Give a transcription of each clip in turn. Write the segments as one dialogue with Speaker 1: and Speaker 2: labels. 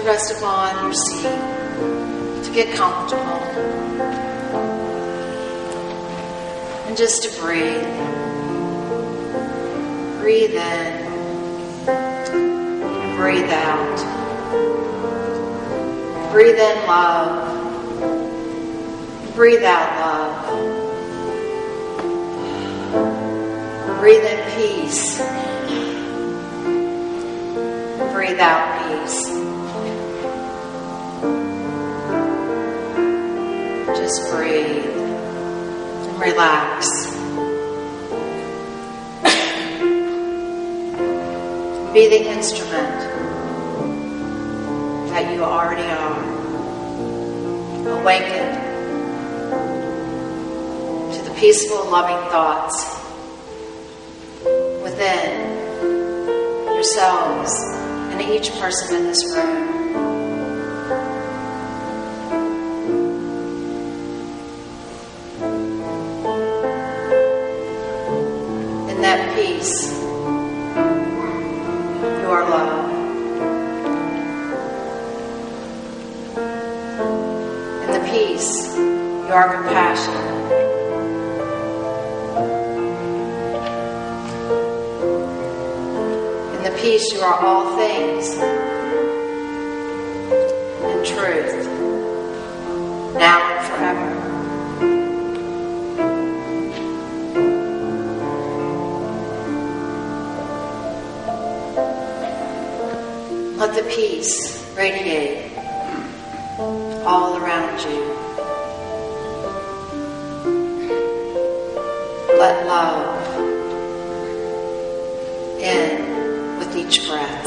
Speaker 1: Rest upon your seat, to get comfortable, and just to breathe. Breathe in and breathe out. Breathe in love. Breathe out love. Breathe in peace. Breathe out peace. Just breathe and relax. Be the instrument that you already are. Awaken to the peaceful, loving thoughts within yourselves and each person in this room. Peace, you are love. In the peace, you are compassion. In the peace, you are all things and truth, now and forever. Let the peace radiate all around you. Let love in with each breath.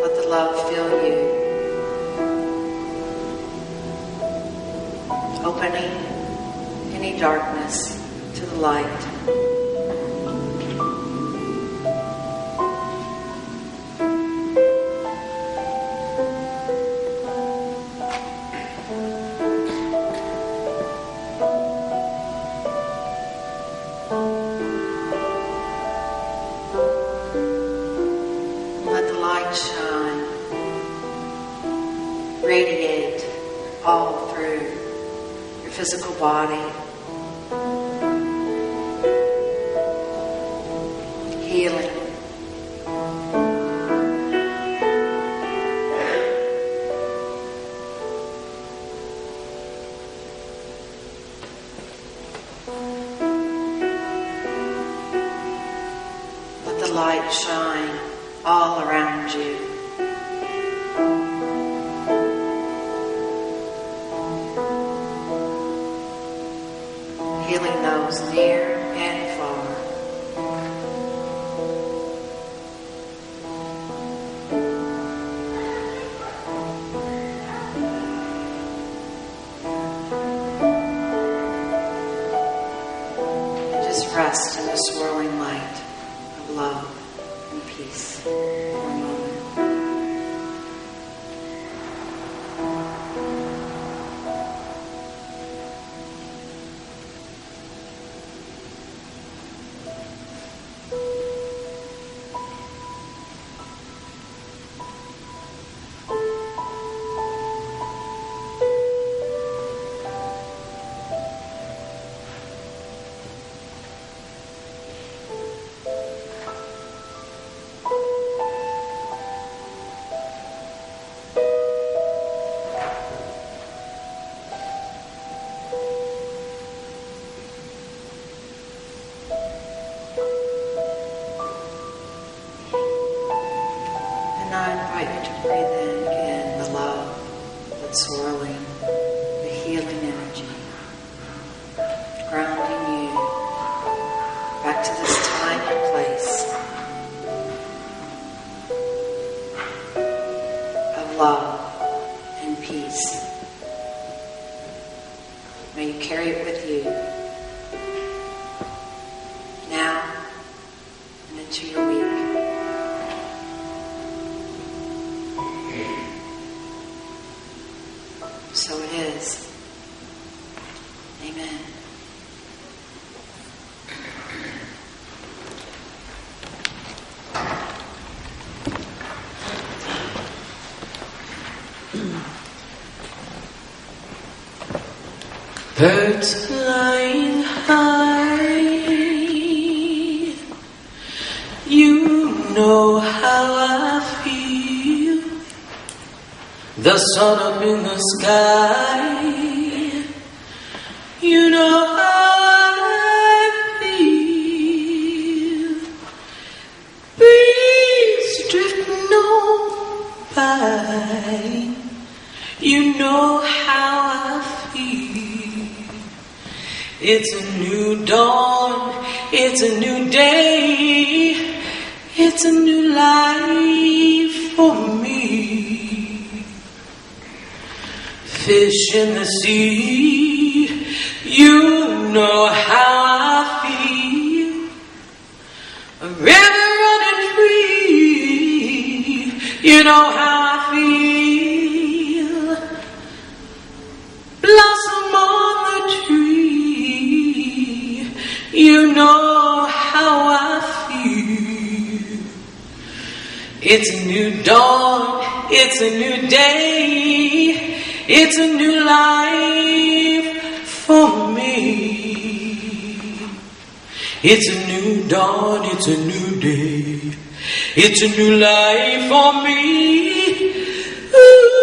Speaker 1: Let the love fill you, opening any darkness to the light. Let the light shine, radiate all through your physical body, healing. Let the light shine all around you. Healing those near and far. And just rest in the swirling light of love and peace for a moment. May you carry it with you now and into your week. So it is. Amen.
Speaker 2: Birds flying high, you know how I feel. The sun up in the sky, you know how I feel. Breeze drifting on by, you know how I feel. It's a new dawn, it's a new day, it's a new life for me. Fish in the sea, you know how I feel. A river running free, you know how I feel. Blossom on the tree, you know how I feel. It's a new dawn, it's a new day, it's a new life for me. It's a new dawn, it's a new day, it's a new life for me. Ooh,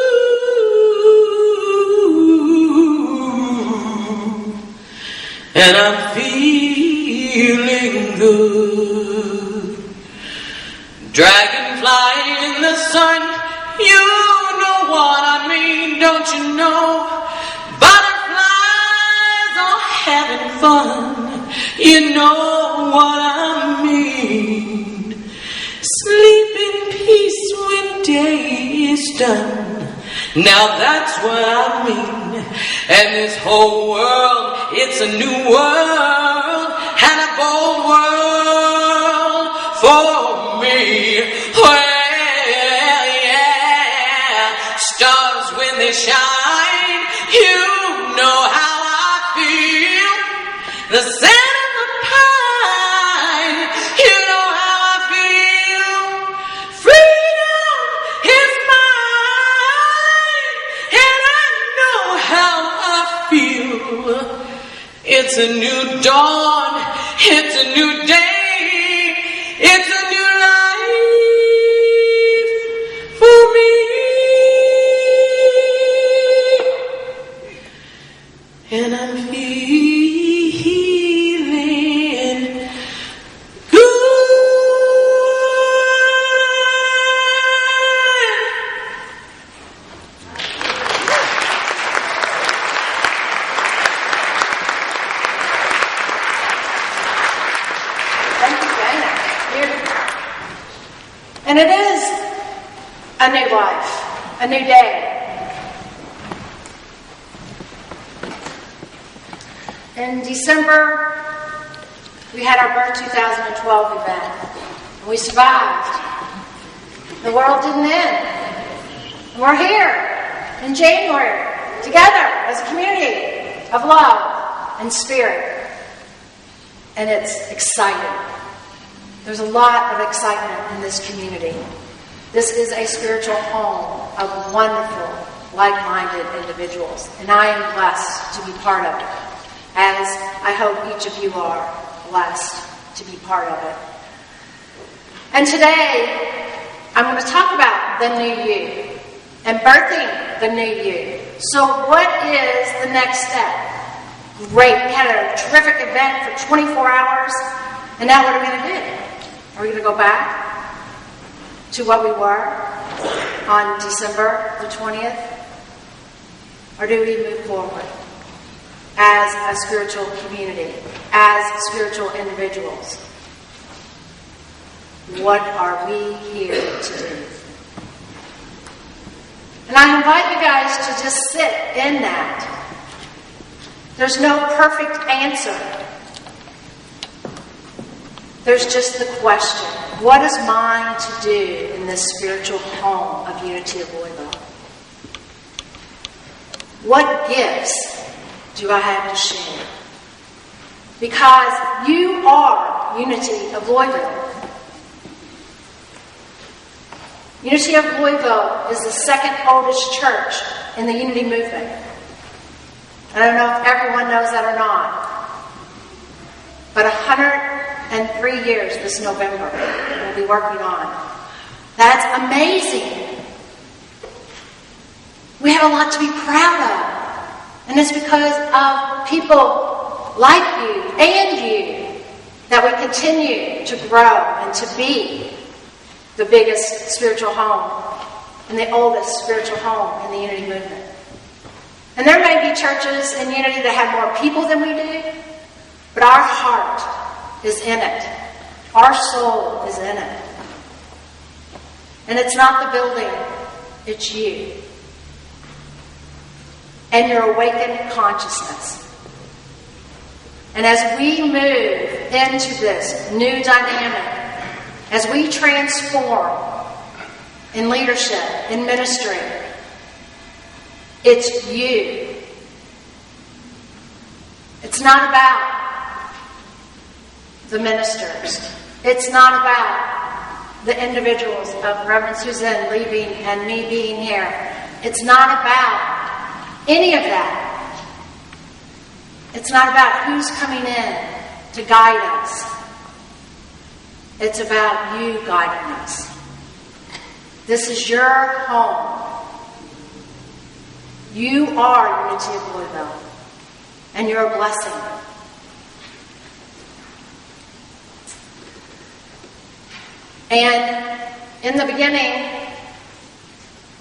Speaker 2: and I'm feeling good. Dragonfly in the sun, you know what I mean, don't you know? Butterflies are having fun, you know what I mean. Sleep in peace when day is done, now that's what I mean. And this whole world, it's a new world, and a bold world for me. Well, yeah, stars when they shine, you know how I feel. The scent of the pine, you know how I feel. Freedom is mine, and I know how I feel. It's a new dawn, it's a new day, it's a new life for me. And I'm feeling good.
Speaker 1: Thank you, Dana. Beautiful. And it is a new life, a new day. In December, we had our Birth 2012 event. And we survived. The world didn't end. And we're here in January, together as a community of love and spirit. And it's exciting. There's a lot of excitement in this community. This is a spiritual home of wonderful, like-minded individuals. And I am blessed to be part of it, as I hope each of you are blessed to be part of it. And today, I'm going to talk about the new you and birthing the new you. So what is the next step? Great. We had a terrific event for 24 hours, and now what are we going to do? Are we going to go back to what we were on December the 20th? Or do we move forward as a spiritual community, as spiritual individuals? What are we here to do? And I invite you guys to just sit in that There's no perfect answer. There's just the question, what is mine to do in this spiritual home of Unity of Louisville? What gifts do I have to share? Because you are Unity of Louisville. Unity of Louisville is the second oldest church in the Unity movement. I don't know if everyone knows that or not. But 103 years this November we'll be working on. That's amazing. We have a lot to be proud of. And it's because of people like you and you that we continue to grow and to be the biggest spiritual home and the oldest spiritual home in the Unity movement. And there may be churches in Unity that have more people than we do, but our heart is in it. Our soul is in it. And it's not the building, it's you. And your awakened consciousness. And as we move into this new dynamic, as we transform in leadership, in ministry, it's you. It's not about the ministers. It's not about the individuals of Reverend Suzanne leaving and me being here. It's not about any of that. It's not about who's coming in to guide us. It's about you guiding us. This is your home. You are Unity of Louisville, and you're a blessing. And in the beginning,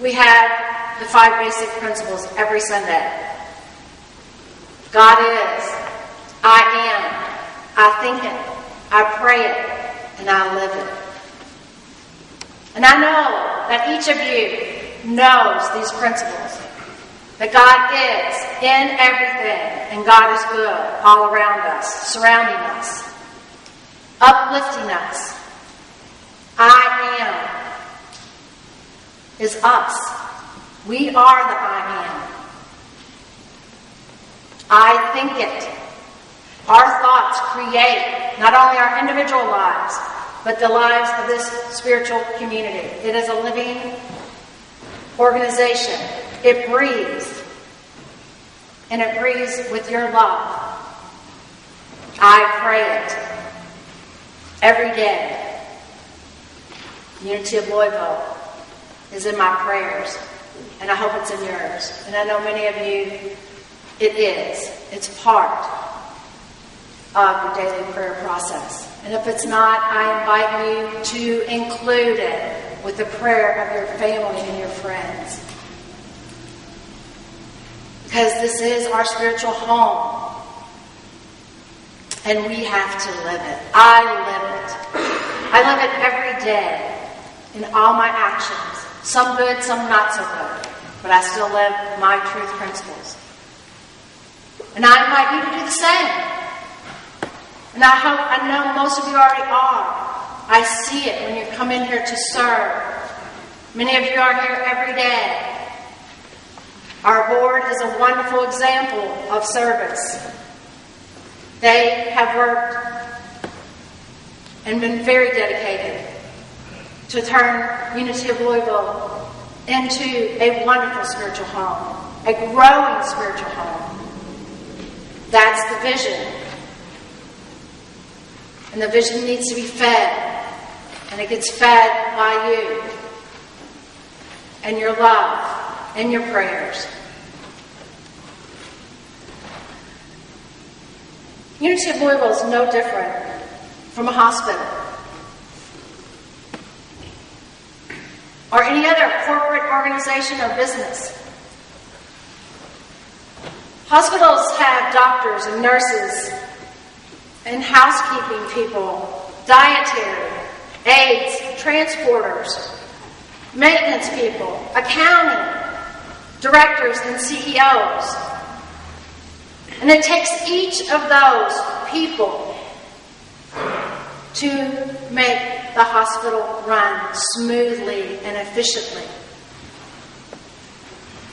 Speaker 1: we have the 5 basic principles every Sunday. God is, I am, I think it, I pray it, and I live it. And I know that each of you knows these principles. That God is in everything, and God is good all around us, surrounding us, uplifting us. I am is us. We are the I am. I think it. Our thoughts create not only our individual lives, but the lives of this spiritual community. It is a living organization. It breathes. And it breathes with your love. I pray it every day. Unity of Louisville is in my prayers. And I hope it's in yours. And I know many of you, it is. It's part of your daily prayer process. And if it's not, I invite you to include it with the prayer of your family and your friends. Because this is our spiritual home. And we have to live it. I live it. I live it every day in all my actions. Some good, some not so good. But I still live my truth principles. And I invite you to do the same. And I know most of you already are. I see it when you come in here to serve. Many of you are here every day. Our board is a wonderful example of service. They have worked and been very dedicated to turn Unity of Louisville into a wonderful spiritual home, a growing spiritual home. That's the vision. And the vision needs to be fed. And it gets fed by you. And your love. And your prayers. Unity of Louisville is no different from a hospital. Or any other corporate organization or business. Hospitals have doctors and nurses and housekeeping people, dietary, aides, transporters, maintenance people, accounting, directors and CEOs. And it takes each of those people to make the hospital run smoothly and efficiently.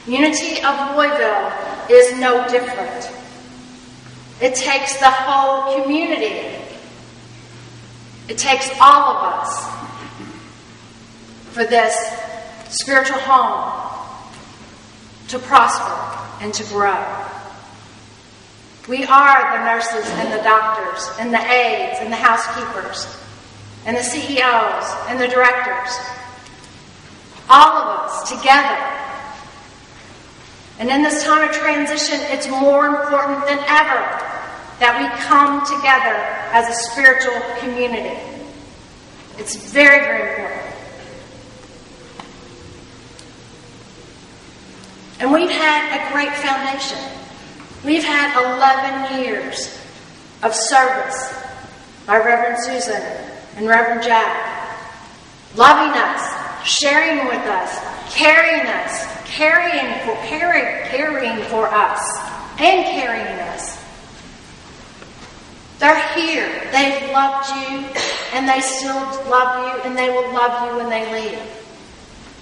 Speaker 1: Unity of Louisville is no different. It takes the whole community. It takes all of us for this spiritual home to prosper and to grow. We are the nurses and the doctors and the aides and the housekeepers and the CEOs and the directors. All of us together. And in this time of transition, it's more important than ever that we come together as a spiritual community. It's very, very important. And we've had a great foundation. We've had 11 years of service by Reverend Susan and Reverend Jack, loving us, sharing with us, caring for us, and carrying us. They're here. They've loved you, and they still love you, and they will love you when they leave.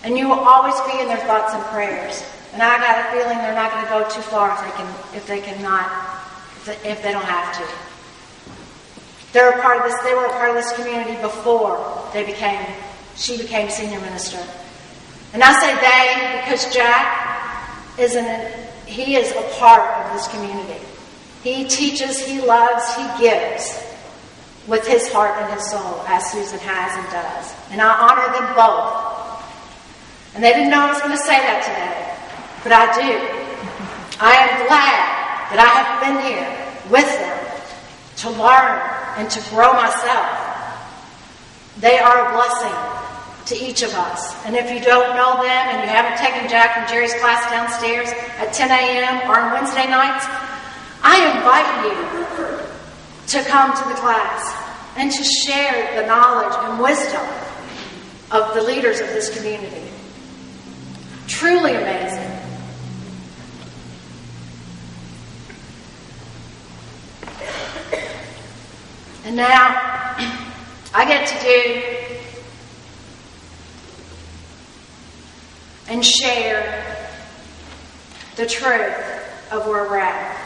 Speaker 1: And you will always be in their thoughts and prayers. And I got a feeling they're not going to go too far if they don't have to. They were a part of this community before she became senior minister. And I say they because Jack is a part of this community. He teaches, he loves, he gives with his heart and his soul, as Susan has and does. And I honor them both. And they didn't know I was going to say that today. But I do. I am glad that I have been here with them to learn and to grow myself. They are a blessing to each of us. And if you don't know them and you haven't taken Jack and Jerry's class downstairs at 10 a.m. or on Wednesday nights, I invite you to come to the class and to share the knowledge and wisdom of the leaders of this community. Truly amazing. And now, I get to do and share the truth of where we're at.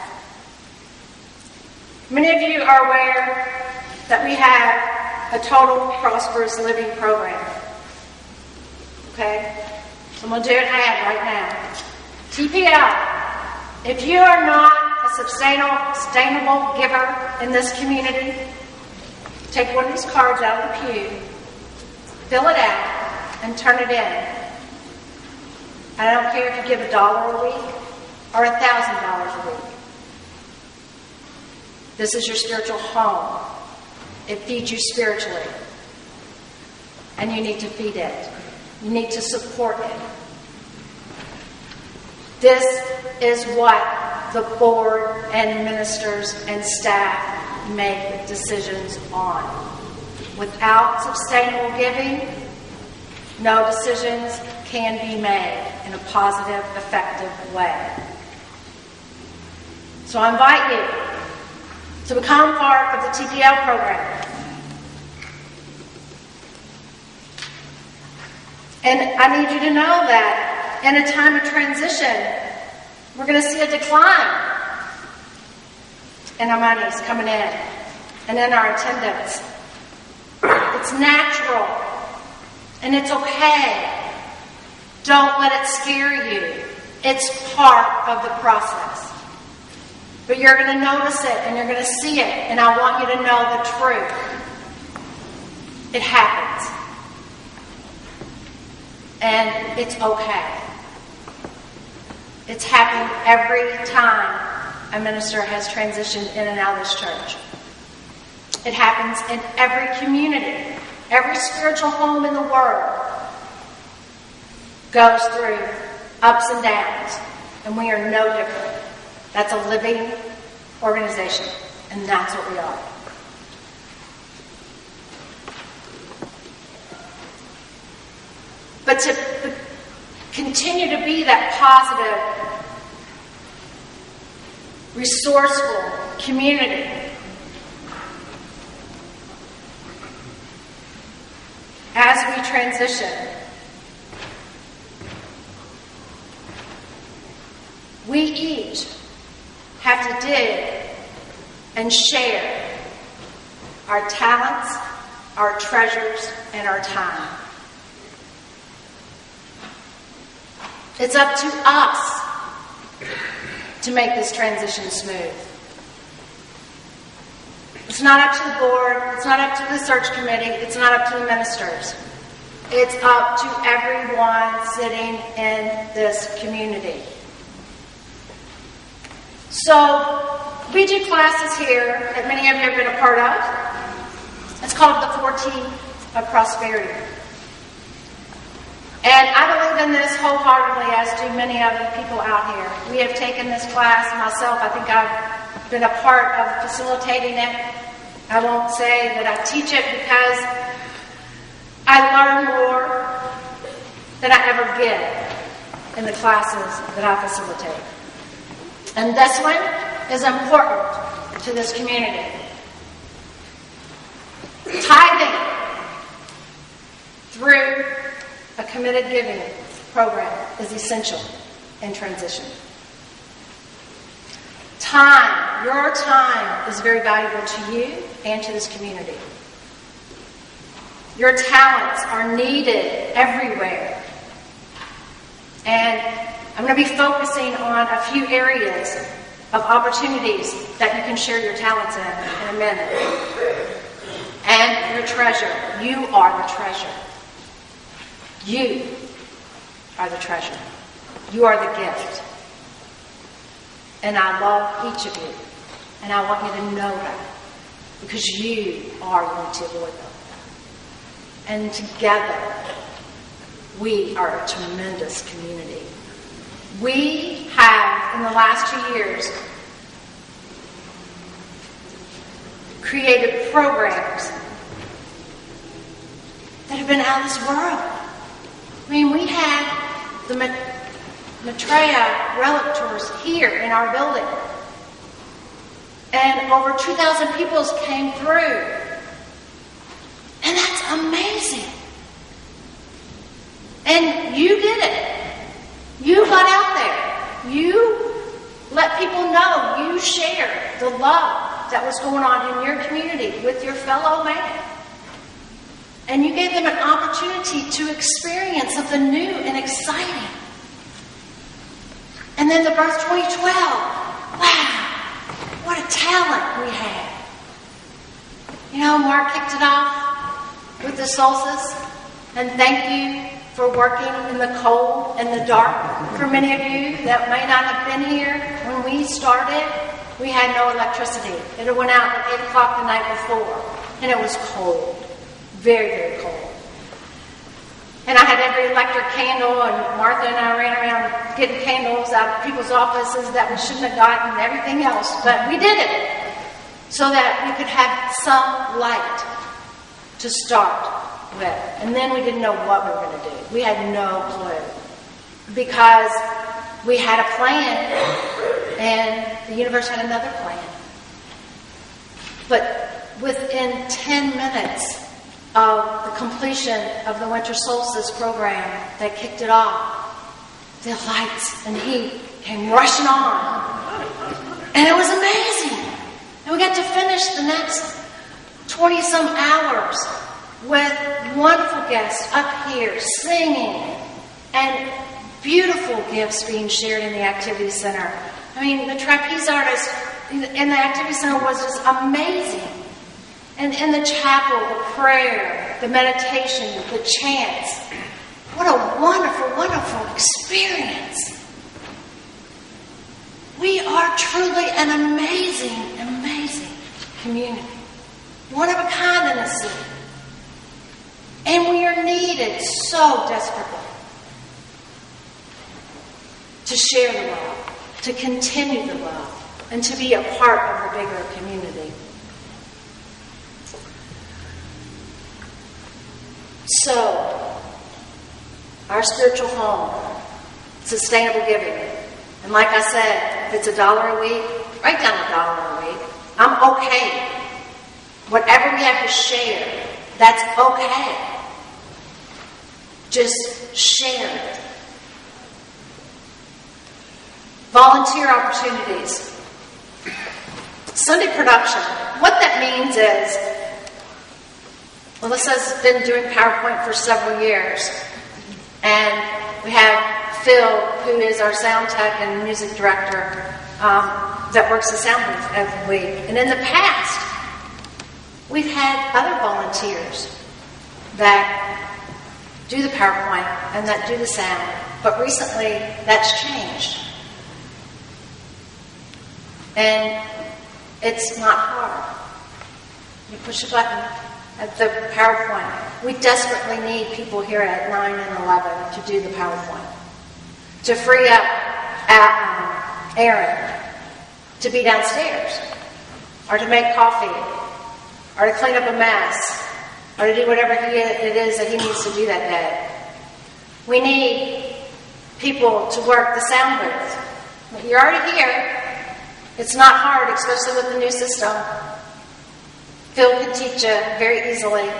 Speaker 1: Many of you are aware that we have a total prosperous living program. Okay? So I'm going to do an ad right now. TPL, if you are not a sustainable giver in this community, take one of these cards out of the pew, fill it out, and turn it in. I don't care if you give $1 a week or $1,000 a week. This is your spiritual home. It feeds you spiritually. And you need to feed it. You need to support it. This is what the board and ministers and staff make decisions on. Without sustainable giving, no decisions can be made in a positive, effective way. So I invite you to become part of the TPL program. And I need you to know that in a time of transition, we're going to see a decline in our monies coming in and in our attendance. It's natural and it's okay. Don't let it scare you. It's part of the process. But you're going to notice it and you're going to see it, and I want you to know the truth. It happens. And it's okay. It's happened every time a minister has transitioned in and out of this church. It happens in every community. Every spiritual home in the world goes through ups and downs, and we are no different. That's a living organization, and that's what we are. But to continue to be that positive resourceful community. As we transition, we each have to dig and share our talents, our treasures, and our time. It's up to us to make this transition smooth. It's not up to the board, it's not up to the search committee, it's not up to the ministers. It's up to everyone sitting in this community. So, we do classes here that many of you have been a part of. It's called the 4 T's of Prosperity. And I believe in this wholeheartedly, as do many other people out here. We have taken this class myself. I think I've been a part of facilitating it. I won't say that I teach it because I learn more than I ever get in the classes that I facilitate. And this one is important to this community. Tithing through a committed giving program is essential in transition. Time, your time is very valuable to you and to this community. Your talents are needed everywhere. And I'm going to be focusing on a few areas of opportunities that you can share your talents in a minute. And your treasure. You are the treasure. You are the treasure. You are the gift. And I love each of you. And I want you to know that. Because you are going to avoid them. And together, we are a tremendous community. We have, in the last 2 years, created programs that have been out of this world. I mean, we had the Maitreya relic tours here in our building. And over 2,000 people came through. And that's amazing. And you did it. You got out there. You let people know. You shared the love that was going on in your community with your fellow man. And you gave them an opportunity to experience something new and exciting. And then the Birth 2012. Wow, what a talent we had. You know, Mark kicked it off with the solstice. And thank you for working in the cold and the dark. For many of you that may not have been here when we started, we had no electricity. It went out at 8 o'clock the night before. And it was cold. Very, very cold. And I had every electric candle, and Martha and I ran around getting candles out of people's offices that we shouldn't have gotten and everything else. But we did it so that we could have some light to start with. And then we didn't know what we were going to do. We had no clue. Because we had a plan, and the universe had another plan. But within 10 minutes of the completion of the winter solstice program that kicked it off, the lights and heat came rushing on. And it was amazing. And we got to finish the next 20-some hours with wonderful guests up here singing and beautiful gifts being shared in the activity center. I mean, the trapeze artist in the activity center was just amazing. And in the chapel, the prayer, the meditation, the chants. What a wonderful, wonderful experience. We are truly an amazing, amazing community. One of a kind in the city. And we are needed so desperately to share the love, to continue the love, and to be a part of the bigger community. So, our spiritual home, sustainable giving. And like I said, if it's $1 a week, write down $1 a week. I'm okay. Whatever we have to share, that's okay. Just share it. Volunteer opportunities. Sunday production. What that means is, Melissa's been doing PowerPoint for several years. And we have Phil, who is our sound tech and music director, that works the sound booth every week. And in the past, we've had other volunteers that do the PowerPoint and that do the sound. But recently, that's changed. And it's not hard. You push a button at the PowerPoint. We desperately need people here at 9 and 11 to do the PowerPoint. To free up Aaron to be downstairs, or to make coffee, or to clean up a mess, or to do whatever it is that he needs to do that day. We need people to work the sound booth. You're already here. It's not hard, especially with the new system. Phil can teach you very easily.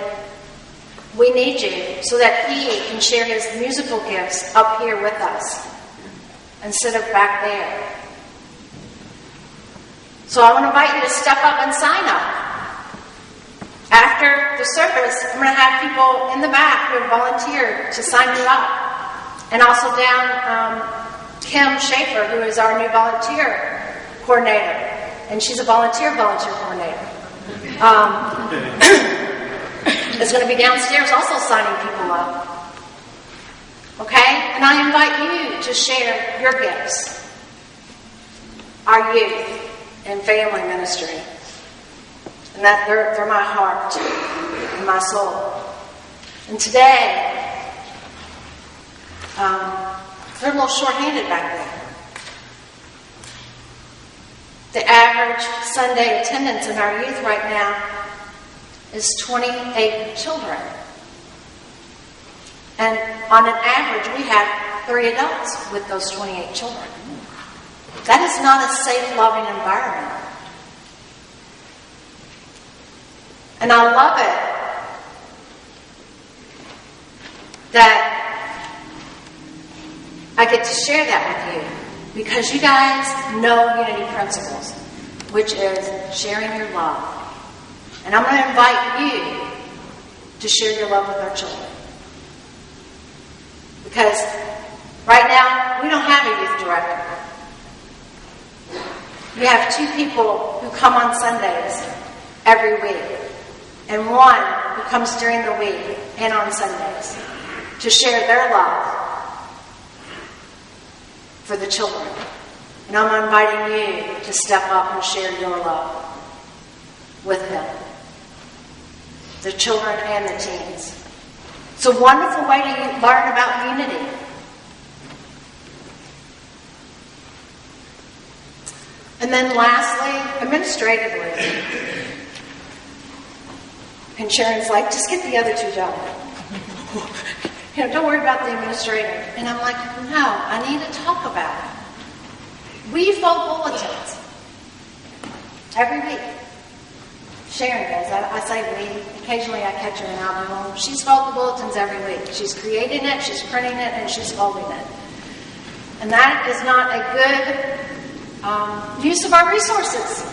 Speaker 1: We need you so that he can share his musical gifts up here with us instead of back there. So I want to invite you to step up and sign up. After the service, I'm going to have people in the back who have volunteered to sign you up. And also down Kim Schaefer, who is our new volunteer coordinator. And she's a volunteer coordinator. Is going to be downstairs also signing people up. Okay? And I invite you to share your gifts. Our youth and family ministry. And that they're my heart and my soul. And today, they're a little short-handed back there. The average Sunday attendance in our youth right now is 28 children. And on an average, we have 3 adults with those 28 children. That is not a safe, loving environment. And I love it that I get to share that with you. Because you guys know Unity Principles, which is sharing your love. And I'm going to invite you to share your love with our children. Because right now, we don't have a youth director. We have 2 people who come on Sundays every week. And 1 who comes during the week and on Sundays to share their love for the children. And I'm inviting you to step up and share your love with them. The children and the teens. It's a wonderful way to learn about unity. And then lastly, administratively. And Sharon's like, just get the other 2 done. Don't worry about the administrator. And I'm like, no, I need to talk about it. We fold bulletins every week. Sharon does. I say we. Occasionally I catch her and I'll do them. She's folded bulletins every week. She's creating it, she's printing it, and she's folding it. And that is not a good use of our resources.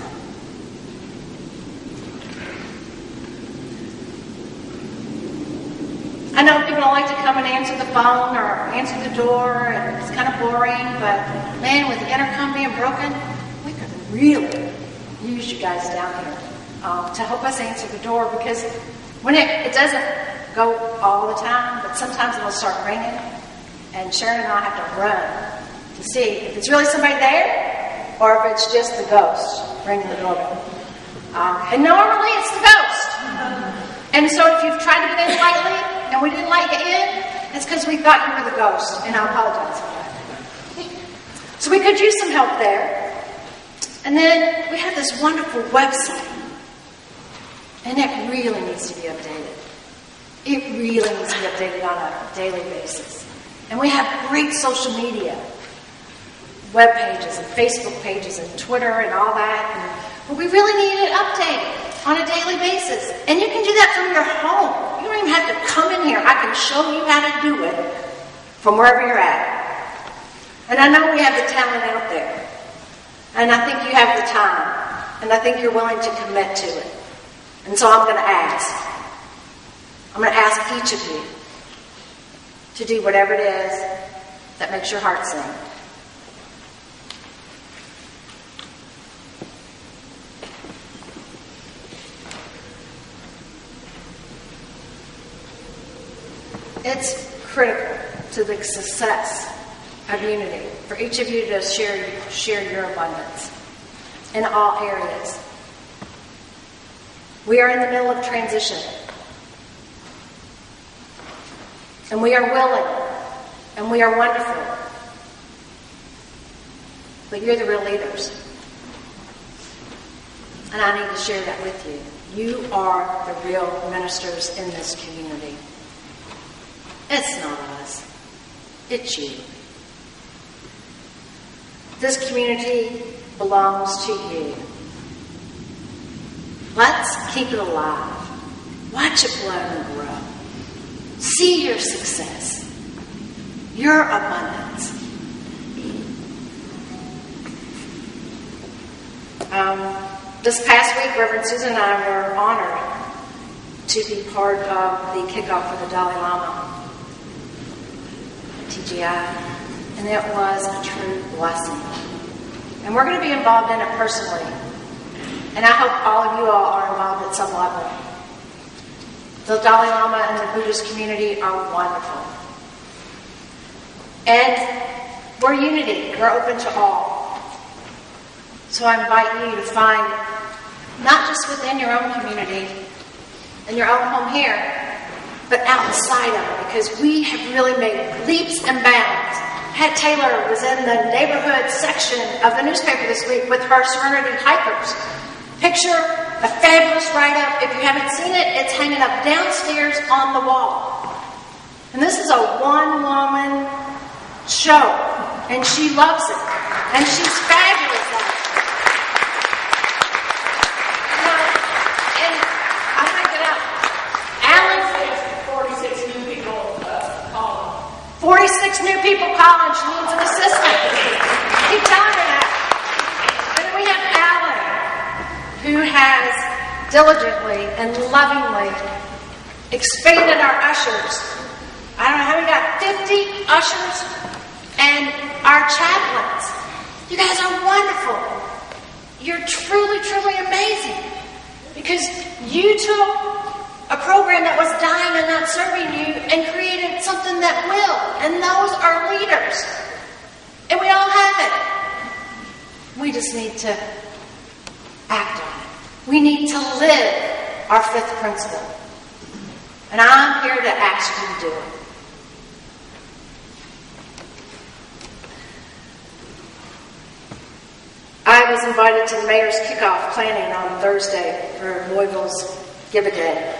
Speaker 1: I know people don't like to come and answer the phone or answer the door, and it's kind of boring, but man, with the intercom being broken, we could really use you guys down here to help us answer the door, because when it doesn't go all the time, but sometimes it'll start ringing, and Sharon and I have to run to see if it's really somebody there or if it's just the ghost ringing the doorbell. And normally it's the ghost. And so if you've tried to get in lately and we didn't let you in, it's because we thought you were the ghost, and I apologize for that. So we could use some help there. And then we have this wonderful website, and it really needs to be updated. It really needs to be updated on a daily basis. And we have great social media. web pages and Facebook pages and Twitter and all that. But we really need it updated on a daily basis. And you can do that from your home. You don't even have to come in here. I can show you how to do it from wherever you're at. And I know we have the talent out there. And I think you have the time. And I think you're willing to commit to it. And so I'm going to ask. I'm going to ask each of you to do whatever it is that makes your heart sing. It's critical to the success of unity for each of you to share your abundance in all areas. We are in the middle of transition. And we are willing. And we are wonderful. But you're the real leaders. And I need to share that with you. You are the real ministers in this community. It's not us. It's you. This community belongs to you. Let's keep it alive. Watch it blow and grow. See your success. Your abundance. This past week, Reverend Susan and I were honored to be part of the kickoff for the Dalai Lama. TGI, and it was a true blessing. And we're going to be involved in it personally. And I hope all of you all are involved at some level. The Dalai Lama and the Buddhist community are wonderful. And we're unity. We're open to all. So I invite you to find, not just within your own community, in your own home here, but outside of it, because we have really made leaps and bounds. Pat Taylor was in the neighborhood section of the newspaper this week with her Serenity Hikers. Picture a fabulous write-up. If you haven't seen it, it's hanging up downstairs on the wall. And this is a one-woman show, and she loves it. And she's fabulous at it. And I'm going to get out. Alan, 46 new people calling. She needs an assistant. Keep telling her that. And then we have Alan, who has diligently and lovingly expanded our ushers. I don't know how we got 50 ushers and our chaplains. You guys are wonderful. You're truly, truly amazing. Because you took a program that was dying and not serving you and created something that will. And those are leaders. And we all have it. We just need to act on it. We need to live our fifth principle. And I'm here to ask you to do it. I was invited to the mayor's kickoff planning on Thursday for Louisville's Give a Day,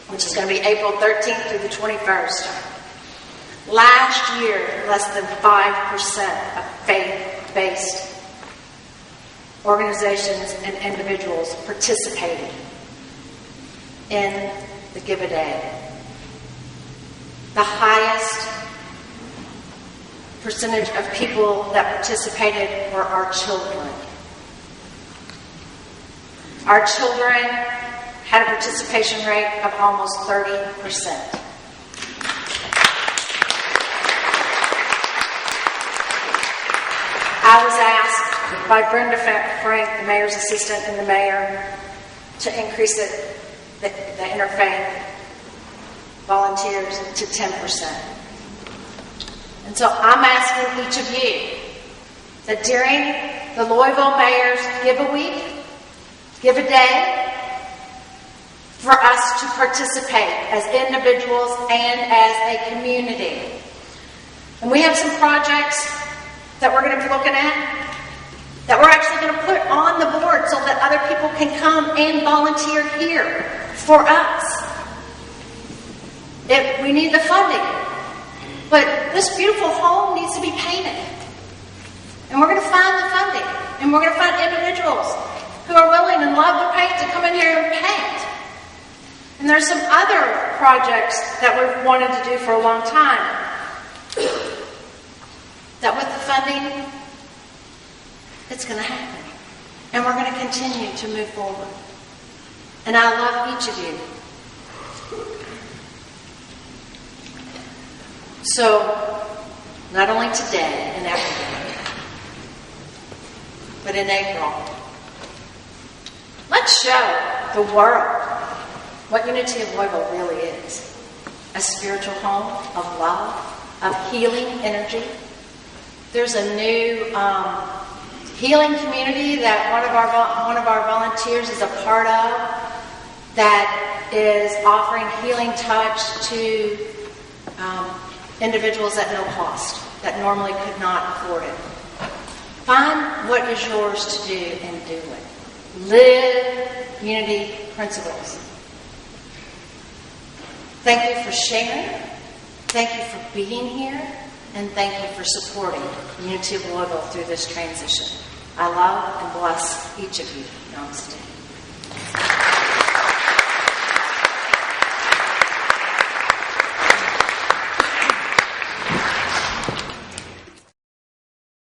Speaker 1: which is going to be April 13th through the 21st. Last year, less than 5% of faith-based organizations and individuals participated in the Give a Day. The highest percentage of people that participated were our children. Our children had a participation rate of almost 30%. I was asked by Brenda Frank, the mayor's assistant, and the mayor to increase the interfaith volunteers to 10%. And so I'm asking each of you that during the Louisville Mayor's Give a Week, Give a Day, for us to participate as individuals and as a community. And we have some projects that we're going to be looking at that we're actually going to put on the board so that other people can come and volunteer here for us. We need the funding. But this beautiful home needs to be painted. And we're going to find the funding. And we're going to find individuals who are willing and love to paint to come in here and paint. And there's some other projects that we've wanted to do for a long time. That with the funding, it's going to happen. And we're going to continue to move forward. And I love each of you. So, not only today and every day, but in April, let's show the world what Unity of Louisville really is. A spiritual home of love, of healing energy. There's a new healing community that one of our volunteers is a part of that is offering healing touch to individuals at no cost that normally could not afford it. Find what is yours to do and do it. Live unity principles. Thank you for sharing. Thank you for being here. And thank you for supporting Unity of Louisville through this transition. I love and bless each of you. Namaste.